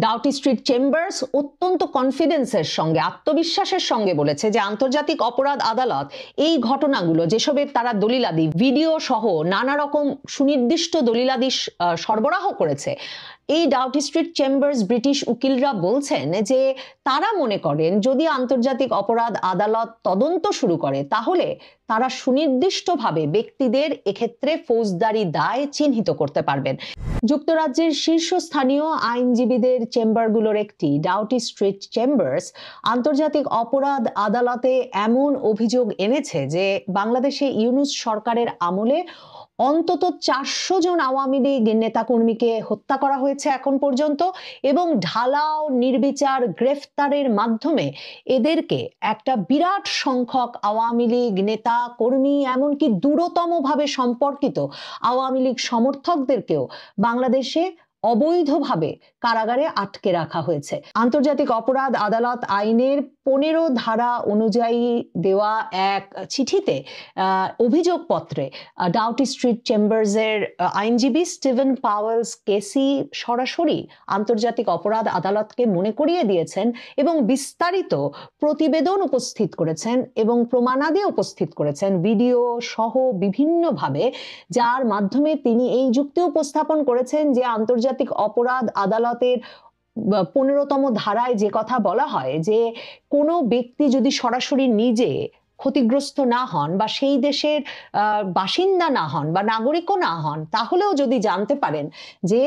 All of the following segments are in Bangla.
ডাউটি স্ট্রিট চেম্বার্স অত্যন্ত কনফিডেন্সের সঙ্গে, আত্মবিশ্বাসের সঙ্গে বলেছে যে আন্তর্জাতিক অপরাধ আদালত এই ঘটনাগুলো, যেসবের তারা দলিলাদি ভিডিও সহ নানা রকম সুনির্দিষ্ট দলিলাদি সরবরাহ করেছে, এই ডাউটি স্ট্রিট চেম্বার্স ব্রিটিশ উকিলরা বলছেন যে তারা মনে করেন যদি আন্তর্জাতিক অপরাধ আদালত তদন্ত শুরু করে তাহলে তারা সুনির্দিষ্টভাবে ব্যক্তিদের এক্ষেত্রে ফৌজদারি দায় চিহ্নিত করতে পারবেন। যুক্তরাজ্যের শীর্ষস্থানীয় আইনজীবীদের চেম্বারগুলোর একটি ডাউটি স্ট্রিট চেম্বার্স আন্তর্জাতিক অপরাধ আদালতে এমন অভিযোগ এনেছে যে বাংলাদেশে ইউনূস সরকারের আমলে অন্তত 400 জন আওয়ামী লীগ নেতাকর্মীকে হত্যা করা হয়েছে এখন পর্যন্ত, এবং ঢালাও নির্বিচার গ্রেফতারের মাধ্যমে এদেরকে একটা বিরাট সংখ্যক আওয়ামী লীগ নেতা কর্মী, এমনকি দূরতমভাবে সম্পর্কিত আওয়ামী লীগ সমর্থকদেরকেও বাংলাদেশে অবৈধভাবে কারাগারে আটকে রাখা হয়েছে। আন্তর্জাতিক অপরাধ আদালত আইনের 15 ধারা অনুযায়ী দেওয়া এক চিঠিতে, অভিযোগপত্রে ডাউটি স্ট্রিট চেম্বার্সের আইনজীবী স্টিভেন পাওয়েলস কেসি সরাসরি আন্তর্জাতিক অপরাধ আদালতকে মনে করিয়ে দিয়েছেন এবং বিস্তারিত প্রতিবেদন উপস্থিত করেছেন এবং প্রমাণাদি উপস্থিত করেছেন ভিডিও সহ বিভিন্নভাবে, যার মাধ্যমে তিনি এই যুক্তি উপস্থাপন করেছেন যে আন্তর্জাতিক অপরাধ আদালতের 15তম ধারায় যে কথা বলা হয় যে কোনো ব্যক্তি যদি সরাসরি নিজে ক্ষতিগ্রস্ত না হন বা সেই দেশের বাসিন্দা না হন বা নাগরিকও না হন, তাহলেও যদি জানতে পারেন যে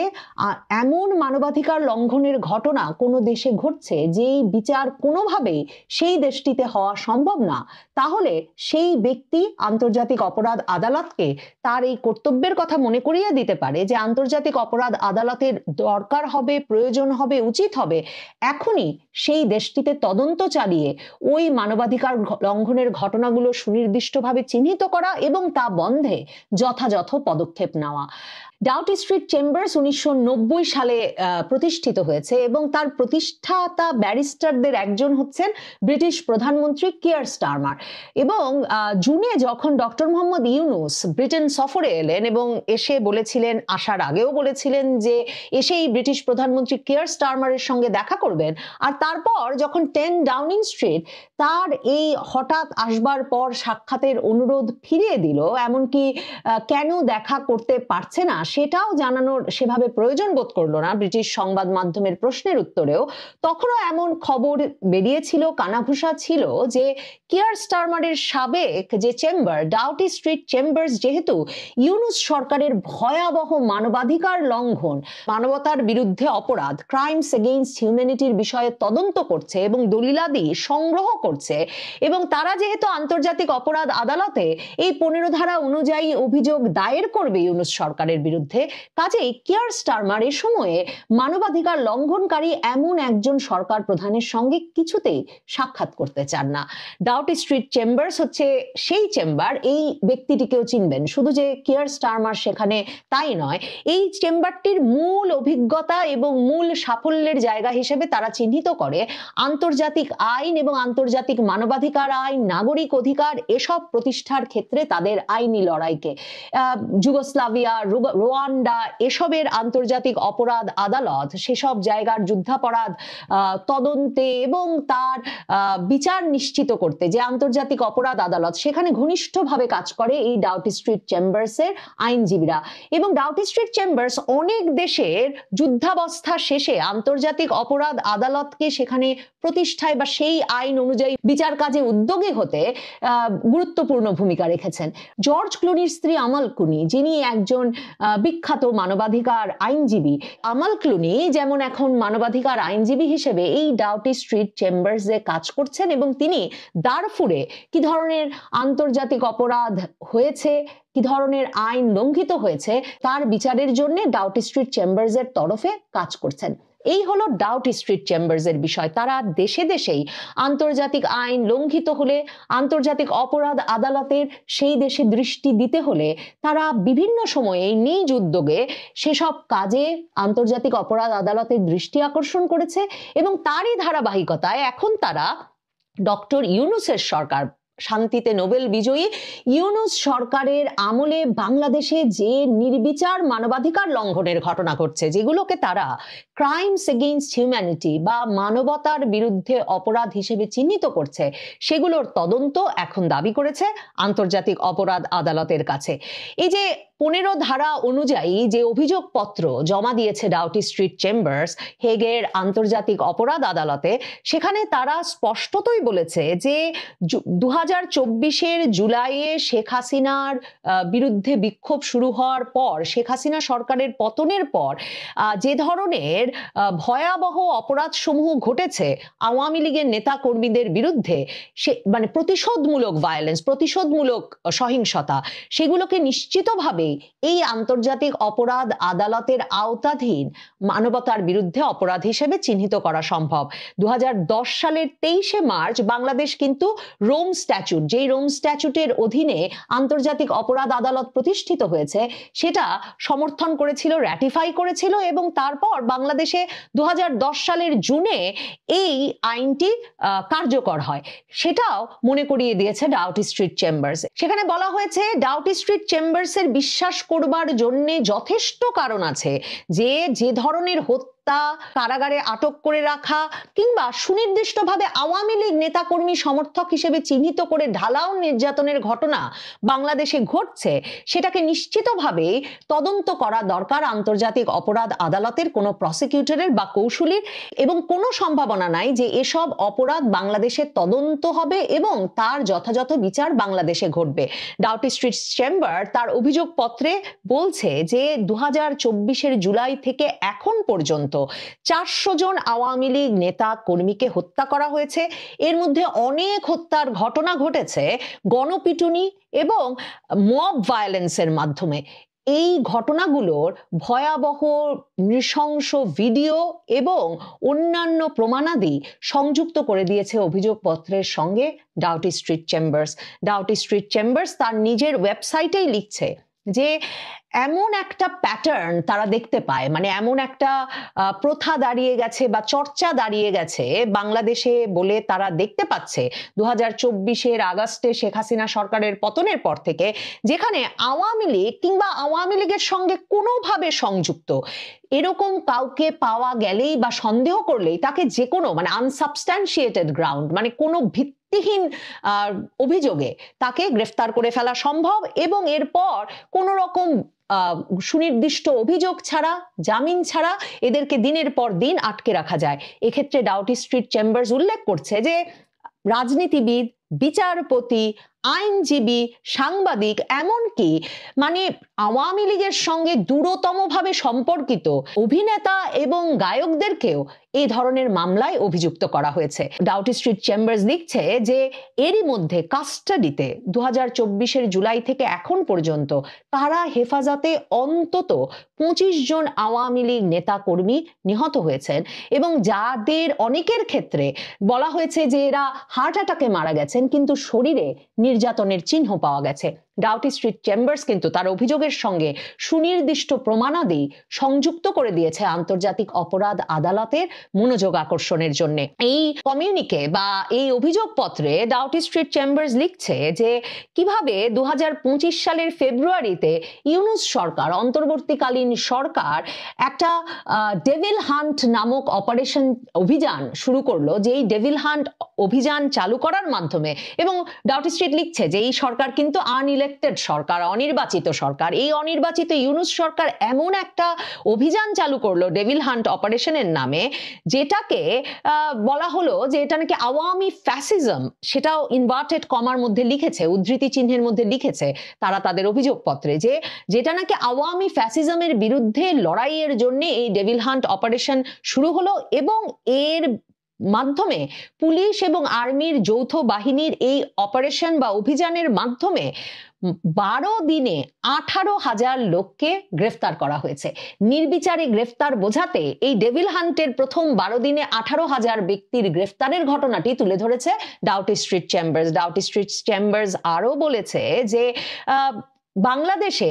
এমন মানবাধিকার লঙ্ঘনের ঘটনা কোনো দেশে ঘটছে যেই বিচার কোনোভাবেই সেই দেশটিতে হওয়া সম্ভব না, তাহলে সেই ব্যক্তি আন্তর্জাতিক অপরাধ আদালতকে তার এই কর্তব্যের কথা মনে করিয়ে দিতে পারে যে আন্তর্জাতিক অপরাধ আদালতের দরকার হবে, প্রয়োজন হবে, উচিত হবে এখনই সেই দেশটিতে তদন্ত চালিয়ে ওই মানবাধিকার লঙ্ঘনের ঘটনাগুলো সুনির্দিষ্টভাবে চিহ্নিত করা এবং তা বন্ধে যথাযথ পদক্ষেপ নেওয়া। ডাউটি স্ট্রিট চেম্বার্স 1990 সালে প্রতিষ্ঠিত হয়েছে এবং তার প্রতিষ্ঠাতা ব্যারিস্টারদের একজন হচ্ছেন ব্রিটিশ প্রধানমন্ত্রী কিয়ার স্টারমার। এবং জুনে যখন ডক্টর মোহাম্মদ ইউনূস ব্রিটেন সফরে এলেন এবং এসে বলেছিলেন, আসার আগেও বলেছিলেন যে এসেই ব্রিটিশ প্রধানমন্ত্রী কিয়ার স্টারমারের সঙ্গে দেখা করবেন, আর তারপর যখন 10 ডাউনিং স্ট্রিট তার এই হঠাৎ আসবার পর সাক্ষাতের অনুরোধ ফিরিয়ে দিল, এমনকি কেন দেখা করতে পারছে না সেটাও জানানোর সেভাবে প্রয়োজন বোধ করলো না ব্রিটিশ সংবাদ মাধ্যমের প্রশ্নের উত্তরেও, তখনও এমন খবর বেরিয়েছিল, কানাঘুষা ছিল যে কিয়ার স্টারমারের সাবেক যে চেম্বার ডাউটি স্ট্রিট চেম্বার্স যেহেতু ইউনূস সরকারের ভয়াবহ মানবাধিকার লঙ্ঘন, মানবতার বিরুদ্ধে অপরাধ, ক্রাইমস এগেইনস্ট হিউম্যানিটির বিষয়ে তদন্ত করছে এবং দলিলাদি সংগ্রহ করছে, এবং তারা যেহেতু আন্তর্জাতিক অপরাধ আদালতে এই 15 ধারা অনুযায়ী অভিযোগ দায়ের করবে ইউনূস সরকারের বিরুদ্ধে, কাজেই কিয়ার স্টারমার এ সময়ে মানবাধিকার লঙ্ঘনকারী এমন একজন সরকার প্রধানের সঙ্গে কিছুতেই সাক্ষাৎ করতে চান না। ডাউটি স্ট্রিট চেম্বার্স হচ্ছে সেই চেম্বার, এই ব্যক্তিটিকেও চিনবেন, শুধু যে কিয়ার স্টারমার সেখানে তাই নয়, এই চেম্বারটির মূল অভিজ্ঞতা এবং মূল সাফল্যের জায়গা হিসেবে তারা চিহ্নিত করে আন্তর্জাতিক আইন এবং আন্তর্জাতিক মানবাধিকার আইন, নাগরিক অধিকার এসব প্রতিষ্ঠার ক্ষেত্রে তাদের আইনি লড়াইকে। যুগোস্লাভিয়া, রোয়ান্ডা এসবের আন্তর্জাতিক অপরাধ আদালত সেসব জায়গার যুদ্ধাপরাধ তদন্তে এবং তার বিচার নিশ্চিত করতে যে আন্তর্জাতিক অপরাধ আদালত সেখানে ঘনিষ্ঠভাবে কাজ করে এই ডাউটি স্ট্রিট চেম্বার্সের আইনজীবীরা। এবং ডাউটি স্ট্রিট চেম্বার্স অনেক দেশের যুদ্ধাবস্থা শেষে আন্তর্জাতিক অপরাধ আদালতকে সেখানে প্রতিষ্ঠায় বা সেই আইন অনুযায়ী বিচার কাজে উদ্যোগী হতে গুরুত্বপূর্ণ ভূমিকা রেখেছেন। জর্জ ক্লুনির স্ত্রী আমাল ক্লুনি, যিনি একজন বিখ্যাত মানবাধিকার আইনজীবী, আমাল ক্লুনি যেমন এখন মানবাধিকার আইনজীবী হিসেবে এই ডাউটি স্ট্রিট চেম্বার্সে কাজ করছেন এবং তিনি দারফুরে কি ধরনের আন্তর্জাতিক অপরাধ হয়েছে, কি ধরনের আইন লঙ্ঘিত হয়েছে তার বিচারের জন্য ডাউটি স্ট্রিট চেম্বার্সের তরফে কাজ করছেন। এই হলো ডাউটি স্ট্রিট চেম্বার্সের বিষয়। তারা দেশে দেশেই আন্তর্জাতিক আইন লঙ্ঘিত হলে, আন্তর্জাতিক অপরাধ আদালতের সেই দেশে দৃষ্টি দিতে হলে তারা বিভিন্ন সময়ে নিজ উদ্যোগে সেসব কাজে আন্তর্জাতিক অপরাধ আদালতের দৃষ্টি আকর্ষণ করেছে এবং তারই ধারাবাহিকতায় এখন তারা ডক্টর ইউনূসের সরকার শান্তিতে নোবেল বিজয়ী ইউনূস সরকারের আমলে বাংলাদেশে যে নির্বিচার মানবাধিকার লঙ্ঘনের ঘটনা ঘটছে, যেগুলোকে তারা ক্রাইমস এগেইনস্ট হিউম্যানিটি বা মানবতার বিরুদ্ধে অপরাধ হিসেবে চিহ্নিত করছে, সেগুলোর তদন্ত এখন দাবি করেছে আন্তর্জাতিক অপরাধ আদালতের কাছে। এই যে 15 ধারা অনুযায়ী যে অভিযোগপত্র জমা দিয়েছে ডাউটি স্ট্রিট চেম্বার্স হেগের আন্তর্জাতিক অপরাধ আদালতে, সেখানে তারা স্পষ্টতই বলেছে যে 2024-এর জুলাইয়ে শেখ হাসিনার বিরুদ্ধে বিক্ষোভ শুরু হওয়ার পর, শেখ হাসিনা সরকারের পতনের পর যে ধরনের ভয়াবহ অপরাধ সমূহ ঘটেছে আওয়ামী লীগের নেতা কর্মীদের বিরুদ্ধে, সে মানে প্রতিশোধমূলক ভায়োলেন্স, প্রতিশোধমূলক সহিংসতা, সেগুলোকে নিশ্চিতভাবে এই আন্তর্জাতিক অপরাধ আদালতের আওতাধীন মানবতার বিরুদ্ধে অপরাধ হিসেবে চিহ্নিত করা সম্ভব। 2010 সালের 23শে মার্চ বাংলাদেশ কিন্তু রোম স্ট্যাচুট, যেই রোম স্ট্যাচুটের অধীনে আন্তর্জাতিক অপরাধ আদালত প্রতিষ্ঠিত হয়েছে, সেটা সমর্থন করেছিল, র্যাটিফাই করেছিল, এবং তারপর বাংলাদেশে 2010 সালের জুনে এই আইনটি কার্যকর হয়। সেটাও মনে করিয়ে দিয়েছে ডাউটি স্ট্রিট চেম্বার্স। সেখানে বলা হয়েছে ডাউটি স্ট্রিট চেম্বার্সের বিশ্বাস করবার জন্য যথেষ্ট কারণ আছে যে ধরনের হত্যা, কারাগারে আটক করে রাখা কিংবা সুনির্দিষ্টভাবে আওয়ামী লীগ নেতাকর্মী সমর্থক হিসেবে চিহ্নিত করে ঢালাও নির্যাতনের ঘটনা বাংলাদেশে ঘটছে, সেটাকে নিশ্চিতভাবে তদন্ত করা দরকার আন্তর্জাতিক অপরাধ আদালতের কোনো প্রসিকিউটরের বা কৌশলীর, এবং কোনো সম্ভাবনা নাই যে এসব অপরাধ বাংলাদেশে তদন্ত হবে এবং তার যথাযথ বিচার বাংলাদেশে ঘটবে। ডাউটি স্ট্রিট চেম্বার তার অভিযোগপত্রে বলছে যে 2024-এর জুলাই থেকে এখন পর্যন্ত 400 জন আওয়ামী লীগ নেতা কর্মীকে হত্যা করা হয়েছে। এর মধ্যে অনেক হত্যার ঘটনা ঘটেছে গণপিটুনি এবং মব ভায়োলেন্সের মাধ্যমে। এই ঘটনাগুলোর ভয়াবহ নৃশংস ভিডিও এবং অন্যান্য প্রমাণাদি সংযুক্ত করে দিয়েছে অভিযোগপত্রের সঙ্গে Doughty street chambers. Doughty street chambers তার নিজের ওয়েবসাইটেই লিখছে যে এমন একটা প্যাটার্ন তারা দেখতে পায়, মানে এমন একটা প্রথা দাঁড়িয়ে গেছে বা চর্চা দাঁড়িয়ে গেছে বাংলাদেশে বলে তারা দেখতে পাচ্ছে 2024-এর আগস্টে শেখ হাসিনা সরকারের পতনের পর থেকে, যেখানে আওয়ামী লীগ কিংবা আওয়ামী লীগের সঙ্গে কোনোভাবে সংযুক্ত এরকম কাউকে পাওয়া গেলেই বা সন্দেহ করলেই তাকে যে কোনো মানে আনসাবস্ট্যান্সিয়েটেড গ্রাউন্ড, মানে কোনো ভিত্তিহীন অভিযোগে তাকে গ্রেফতার করে ফেলা সম্ভব, এবং এরপর কোনো রকম সুনির্দিষ্ট অভিযোগ ছাড়া, জামিন ছাড়া এদেরকে দিনের পর দিন আটকে রাখা যায়। এক্ষেত্রে ডাউটি স্ট্রিট চেম্বার্স উল্লেখ করছে যে রাজনীতিবিদ, বিচারপতি, আইনজীবী, সাংবাদিক, এমনকি মানে আওয়ামী লীগের সঙ্গে দূরতমভাবে সম্পর্কিত অভিনেতা এবং গায়কদেরকেও এই ধরনের মামলায় অভিযুক্ত করা হয়েছে। ডাউটি স্ট্রিট চেম্বার্স লিখছে যে এরই মধ্যে কাস্টাডিতে 2024-এর জুলাই থেকে এখন পর্যন্ত কারা হেফাজতে অন্তত 25 জন আওয়ামী লীগ নেতা কর্মী নিহত হয়েছেন, এবং যাদের অনেকের ক্ষেত্রে বলা হয়েছে যে এরা হার্ট অ্যাটাকে মারা গেছেন, কিন্তু শরীরে নির্যাতনের চিহ্ন পাওয়া গেছে। ডাউটি স্ট্রিট চেম্বার্স কিন্তু তার অভিযোগের সঙ্গে সুনির্দিষ্ট প্রমাণাদি সংযুক্ত করে দিয়েছে আন্তর্জাতিক অপরাধ আদালতের মনোযোগ আকর্ষণের জন্য। এই কমিউনিকে বা এই অভিযোগপত্রে ডাউটি স্ট্রিট চেম্বার্স লিখছে যে কিভাবে 2025 সালের ফেব্রুয়ারিতে ইউনূস সরকার, অন্তর্বর্তীকালীন সরকার, একটা ডেভিল হান্ট নামক অভিযান শুরু করলো, যে এই ডেভিল হান্ট অভিযান চালু করার মাধ্যমে, এবং ডাউটি স্ট্রিট লিখছে যে এই সরকার কিন্তু আনইলেক্টেড সরকার, অনির্বাচিত সরকার, এই অনির্বাচিত ইউনূস সরকার এমন একটা অভিযান চালু করলো ডেভিল হান্ট অপারেশনের নামে, যেটাকে বলা হলো যে এটা নাকি আওয়ামী ফ্যাসিজম, সেটাও ইনভার্টেড কমার মধ্যে লিখেছে, উদ্ধৃতি চিহ্নের মধ্যে লিখেছে তারা তাদের অভিযোগপত্রে, যে যেটা নাকি আওয়ামী ফ্যাসিজমের বিরুদ্ধে লড়াইয়ের জন্য এই ডেভিল হান্ট অপারেশন শুরু হলো, এবং এর মাধ্যমে পুলিশ এবং আর্মির যৌথ বাহিনীর এই অপারেশন বা অভিযানের মাধ্যমে 12 দিনে 18,000 লোককে গ্রেফতার করা হয়েছে। নির্বিচারে গ্রেফতার বোঝাতে এই ডেভিল হান্টের প্রথম 12 দিনে 18,000 ব্যক্তির গ্রেফতারের ঘটনাটি তুলে ধরেছে Doughty street chambers. Doughty street chambers আরো বলেছে যে বাংলাদেশে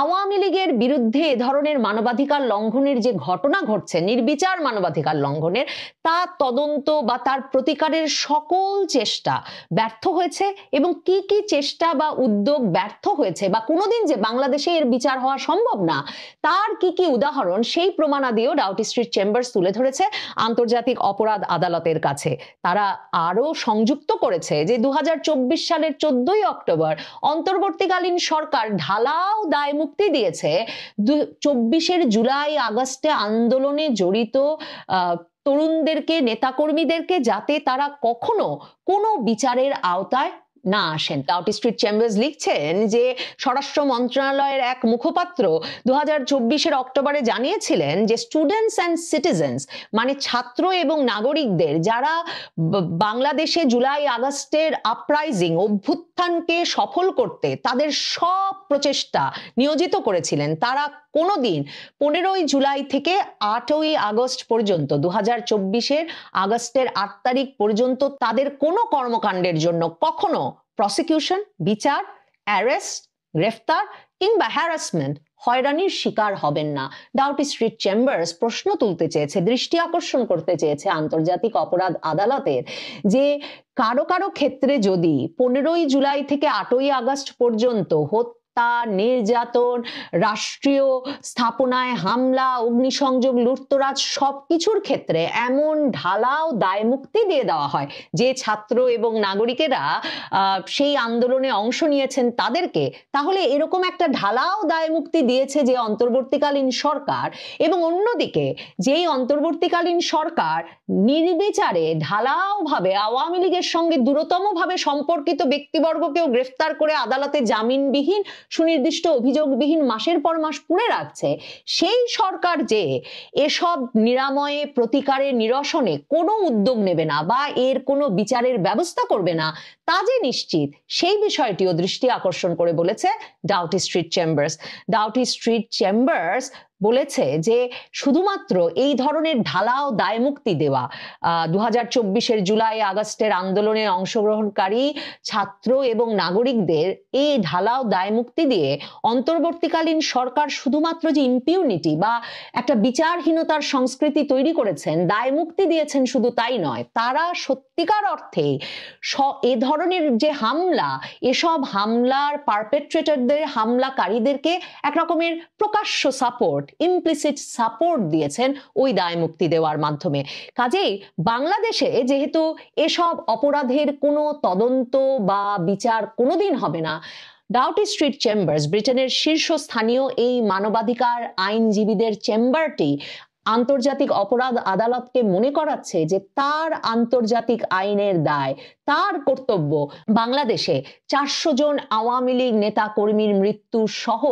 আওয়ামী লীগের বিরুদ্ধে এ ধরনের মানবাধিকার লঙ্ঘনের যে ঘটনা ঘটছে, নির্বিচার মানবাধিকার লঙ্ঘনের, তা তদন্ত বা তার প্রতিকারের সকল চেষ্টা ব্যর্থ হয়েছে। এবং কি কি চেষ্টা বা উদ্যোগ ব্যর্থ হয়েছে বা কোনোদিন যে বাংলাদেশে এর বিচার হওয়া সম্ভব না, তার কি কি উদাহরণ, সেই প্রমাণাদিও ডাউটি স্ট্রিট চেম্বার্স তুলে ধরেছে আন্তর্জাতিক অপরাধ আদালতের কাছে। তারা আরো সংযুক্ত করেছে যে 2024 সালের 14ই অক্টোবর অন্তর্বর্তীকালীন সরকার ঢালাও দায় মুক্তি দিয়েছে 24 জুলাই আগস্টে আন্দোলনে জড়িত তরুণদেরকে, নেতাকর্মীদেরকে, যাতে তারা কখনো কোনো বিচারের আওতায় না আসেন। ডাউটি স্ট্রিট চেম্বার্স লিখছেন যে স্বরাষ্ট্র মন্ত্রণালয়ের এক মুখপাত্র 2024 অক্টোবরে জানিয়েছিলেন যে স্টুডেন্টস অ্যান্ড সিটিজেন্স, মানে ছাত্র এবং নাগরিকদের, যারা বাংলাদেশে জুলাই আগস্টের আপরাইজিং, অভ্যুত্থানকে সফল করতে তাদের সব প্রচেষ্টা নিয়োজিত করেছিলেন, তারা কোনোদিন 15ই জুলাই থেকে 8ই আগস্ট পর্যন্ত, 2024 আগস্টের 8 তারিখ পর্যন্ত তাদের কোনো কর্মকাণ্ডের জন্য কখনো প্রসিকিউশন, বিচার, অ্যারেস্ট, গ্রেফতার কিংবা হ্যারাসমেন্ট, হয়রানির শিকার হবেন না। ডাউটি স্ট্রিট চেম্বার্স প্রশ্ন তুলতে চেয়েছে, দৃষ্টি আকর্ষণ করতে চেয়েছে আন্তর্জাতিক অপরাধ আদালতের, যে কারো কারো ক্ষেত্রে যদি 15ই জুলাই থেকে 8ই আগস্ট পর্যন্ত নির্যাতন, রাষ্ট্রীয় স্থাপনায় হামলা, অগ্নিসংযোগ, লুটতরাজ সবকিছুর ক্ষেত্রে এমন ঢালাও দায় মুক্তি দিয়ে দেওয়া হয় যে ছাত্র এবং নাগরিকেরা সেই আন্দোলনে অংশ নিয়েছেন তাদেরকে, তাহলে এরকম একটা ঢালাও দায় মুক্তি দিয়েছে যে অন্তর্বর্তীকালীন সরকার, এবং অন্যদিকে যেই অন্তর্বর্তীকালীন সরকার নির্বিচারে ঢালাও ভাবে আওয়ামী লীগের সঙ্গে দূরতম ভাবে সম্পর্কিত ব্যক্তিবর্গকেও গ্রেফতার করে আদালতে জামিনবিহীন, সুনির্দিষ্ট অভিযোগবিহীন মাসের পর মাস পুড়ে রাখছে, সেই সরকার যে এসব নিরাময়ে, প্রতিকারে, নিরসনে কোনো উদ্যোগ নেবে না বা এর কোনো বিচারের ব্যবস্থা করবে না, তা যে নিশ্চিত, সেই বিষয়টিও দৃষ্টি আকর্ষণ করে বলেছে Doughty street chambers. Doughty street chambers বলেছে যে শুধুমাত্র এই ধরনের ঢালাও দায় মুক্তি দেওয়া 2024 জুলাই আগস্টের আন্দোলনে অংশগ্রহণকারী ছাত্র এবং নাগরিকদের এই ঢালাও দায় মুক্তি দিয়ে অন্তর্বর্তীকালীন সরকার শুধুমাত্র যে ইম্পিউনিটি বা একটা বিচারহীনতার সংস্কৃতি তৈরি করেছেন, দায় মুক্তি দিয়েছেন, শুধু তাই নয়, তারা সত্যিকার অর্থে এ ধরনের যে হামলা, এসব হামলার পারপেট্রেটরদের, হামলাকারীদেরকে এক রকমের প্রকাশ্য সাপোর্ট, ইমপ্লিসিট সাপোর্ট দিয়েছেন ওই দায় মুক্তি দেওয়ার মাধ্যমে। কাজেই বাংলাদেশে যেহেতু এসব অপরাধের কোনো তদন্ত বা বিচার কোনোদিন হবে না, ডাউটি স্ট্রিট চেম্বার্স, ব্রিটেনের শীর্ষস্থানীয় এই মানবাধিকার আইনজীবীদের চেম্বারটি আন্তর্জাতিক অপরাধ আদালতকে মনে করাচ্ছে যে তার আন্তর্জাতিক আইনের দায়, তার কর্তব্য বাংলাদেশে 400 জন আওয়ামী লীগ নেতা কর্মীর মৃত্যু সহ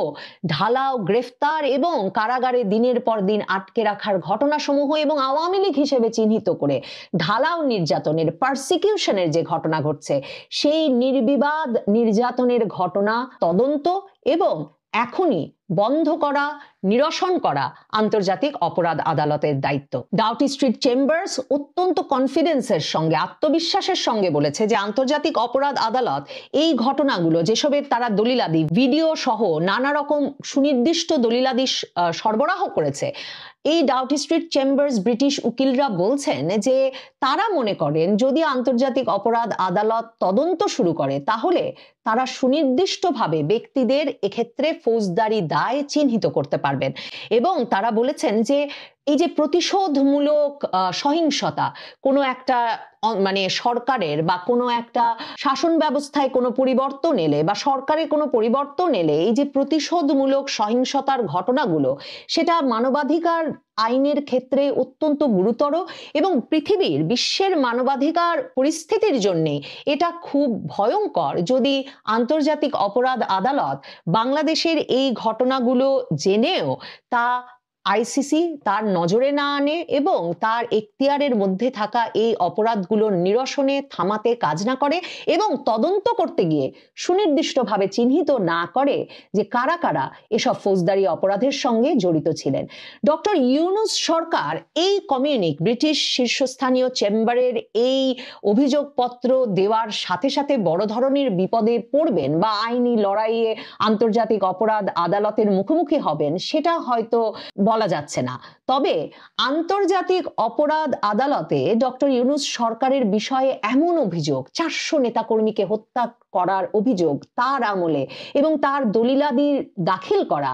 ঢালাও গ্রেফতার এবং কারাগারে দিনের পর দিন আটকে রাখার ঘটনাসমূহ এবং আওয়ামী লীগ হিসেবে চিহ্নিত করে ঢালাও নির্যাতনের, পারসিকিউশনের যে ঘটনা ঘটছে, সেই নির্বিবাদ নির্যাতনের ঘটনা তদন্ত এবং এখনই বন্ধ করা, নিরসন করা আন্তর্জাতিক অপরাধ আদালতের দায়িত্ব। ডাউটি স্ট্রিট চেম্বার্স অত্যন্ত কনফিডেন্সের সঙ্গে, আত্মবিশ্বাসের সঙ্গে বলেছে যে আন্তর্জাতিক অপরাধ আদালত এই ঘটনাগুলো, যেসবের তারা দলিলাদি, ভিডিও সহ নানা রকম সুনির্দিষ্ট দলিলাদি সরবরাহ করেছে, এই ডাউটি স্ট্রিট চেম্বার্স ব্রিটিশ উকিলরা বলছেন যে তারা মনে করেন যদি আন্তর্জাতিক অপরাধ আদালত তদন্ত শুরু করে, তাহলে তারা সুনির্দিষ্টভাবে ব্যক্তিদের এক্ষেত্রে ফৌজদারি দায় চিহ্নিত করতে পারবেন। এবং তারা বলেছেন যে এই যে প্রতিশোধমূলক সহিংসতা, কোনো একটা মানে সরকারের বা কোনো একটা শাসন ব্যবস্থায় কোনো পরিবর্তন এলে বা সরকারে কোনো পরিবর্তন এলে এই যে প্রতিশোধমূলক সহিংসতার ঘটনাগুলো, সেটা মানবাধিকার আইনের ক্ষেত্রে অত্যন্ত গুরুতর এবং পৃথিবীর, বিশ্বের মানবাধিকার পরিস্থিতির জন্য এটা খুব ভয়ঙ্কর যদি আন্তর্জাতিক অপরাধ আদালত বাংলাদেশের এই ঘটনাগুলো জেনেও তা আইসিসি তার নজরে না আনে এবং তার এখতিয়ারের মধ্যে থাকা এই অপরাধগুলোর নিরসনে থামাতে কাজ না করে এবং তদন্ত করতে গিয়ে সুনির্দিষ্টভাবে চিহ্নিত না করে যে কারা কারা এসব ফৌজদারি অপরাধের সঙ্গে জড়িত ছিলেন। ডক্টর ইউনূস সরকার এই কমিউনিক ব্রিটিশ শীর্ষস্থানীয় চেম্বারের এই অভিযোগপত্র দেওয়ার সাথে সাথে বড় ধরনের বিপদে পড়বেন বা আইনি লড়াইয়ে আন্তর্জাতিক অপরাধ আদালতের মুখোমুখি হবেন সেটা হয়তো বলা যাচ্ছে না। তবে আন্তর্জাতিক অপরাধ আদালতে ডক্টর ইউনূস সরকারের বিষয়ে এমন অভিযোগ, 400 নেতাকর্মীকে হত্যা করার অভিযোগ তার আমলে এবং তার দলিলাদি দাখিল করা,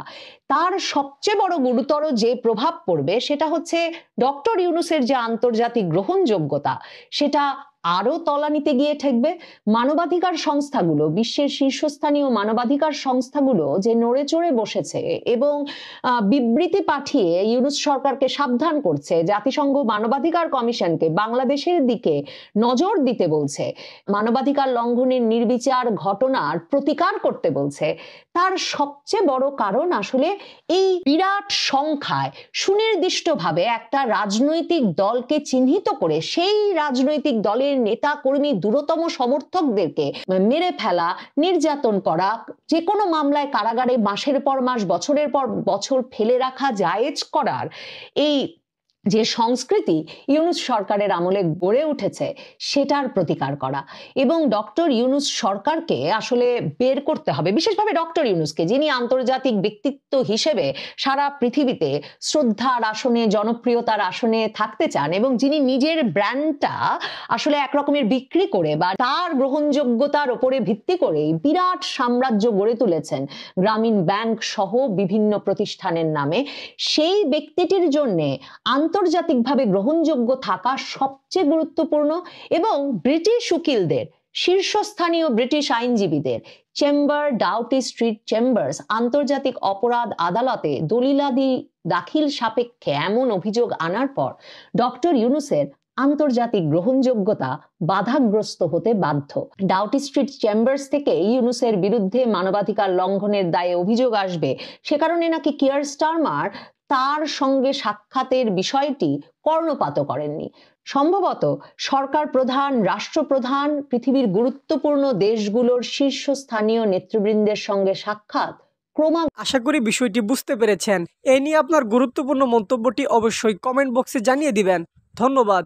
তার সবচেয়ে বড় গুরুতর যে প্রভাব পড়বে সেটা হচ্ছে ডক্টর ইউনূসের যে আন্তর্জাতিক গ্রহণযোগ্যতা সেটা আরো তলানিতে গিয়ে ঠেকবে। মানবাধিকার সংস্থাগুলো, বিশ্বের শীর্ষস্থানীয় মানবাধিকার সংস্থাগুলো যে নড়ে চড়ে বসেছে এবং বিবৃতি পাঠিয়ে ইউনূস সরকারকে সাবধান করছে, জাতিসংঘ মানবাধিকার কমিশনকে বাংলাদেশের দিকে নজর দিতে বলছে, মানবাধিকার লঙ্ঘনের নির্বিচার ঘটনার প্রতিকার করতে বলছে, তার সবচেয়ে বড় কারণ আসলে এই বিরাট সংখ্যায় সুনির্দিষ্টভাবে একটা রাজনৈতিক দলকে চিহ্নিত করে সেই রাজনৈতিক দলের নেতা কর্মী দূরতম সমর্থকদেরকে মেরে ফেলা, নির্যাতন করা, যে কোনো মামলায় কারাগারে মাসের পর মাস, বছরের পর বছর ফেলে রাখা জায়েজ করার এই যে সংস্কৃতি ইউনূস সরকারের আমলে গড়ে উঠেছে সেটার প্রতিকার করা। এবং ডক্টর ইউনূস সরকারকে আসলে বের করতে হবে, বিশেষভাবে ডক্টর ইউনূসকে, যিনি আন্তর্জাতিক ব্যক্তিত্ব হিসেবে সারা পৃথিবীতে শ্রদ্ধার আসনে, জনপ্রিয়তার আসনে থাকতে চান এবং যিনি নিজের ব্র্যান্ডটা আসলে একরকমের বিক্রি করে বা তার গ্রহণযোগ্যতার উপরে ভিত্তি করে বিরাট সাম্রাজ্য গড়ে তুলেছেন গ্রামীণ ব্যাংক সহ বিভিন্ন প্রতিষ্ঠানের নামে, সেই ব্যক্তিটির জন্যে আন্তর্জাতিকভাবে গ্রহণযোগ্য থাকা সবচেয়ে গুরুত্বপূর্ণ। এবং ব্রিটিশ উকিলদের, শীর্ষস্থানীয় ব্রিটিশ আইনজীবীদের চেম্বার, ডাউটি স্ট্রিট চেম্বার্স আন্তর্জাতিক অপরাধ আদালতে দলিলাদি দাখিল সাপেক্ষে এমন অভিযোগ আনার পর ডক্টর ইউনূসের আন্তর্জাতিক গ্রহণযোগ্যতা বাধাগ্রস্ত হতে বাধ্য। ডাউটি স্ট্রিট চেম্বার্স থেকে ইউনূসের বিরুদ্ধে মানবাধিকার লঙ্ঘনের দায়ে অভিযোগ আসবে, সে কারণে নাকি কিয়ার স্টারমার তার সঙ্গে সাক্ষাতের বিষয়টি কর্ণপাত করেননি। সম্ভবত সরকার প্রধান, রাষ্ট্রপ্রধান, পৃথিবীর গুরুত্বপূর্ণ দেশগুলোর শীর্ষস্থানীয় নেতৃবৃন্দের সঙ্গে সাক্ষাৎ আশা করি বিষয়টি বুঝতে পেরেছেন। এ নিয়ে আপনার গুরুত্বপূর্ণ মন্তব্যটি অবশ্যই কমেন্ট বক্সে জানিয়ে দিবেন। ধন্যবাদ।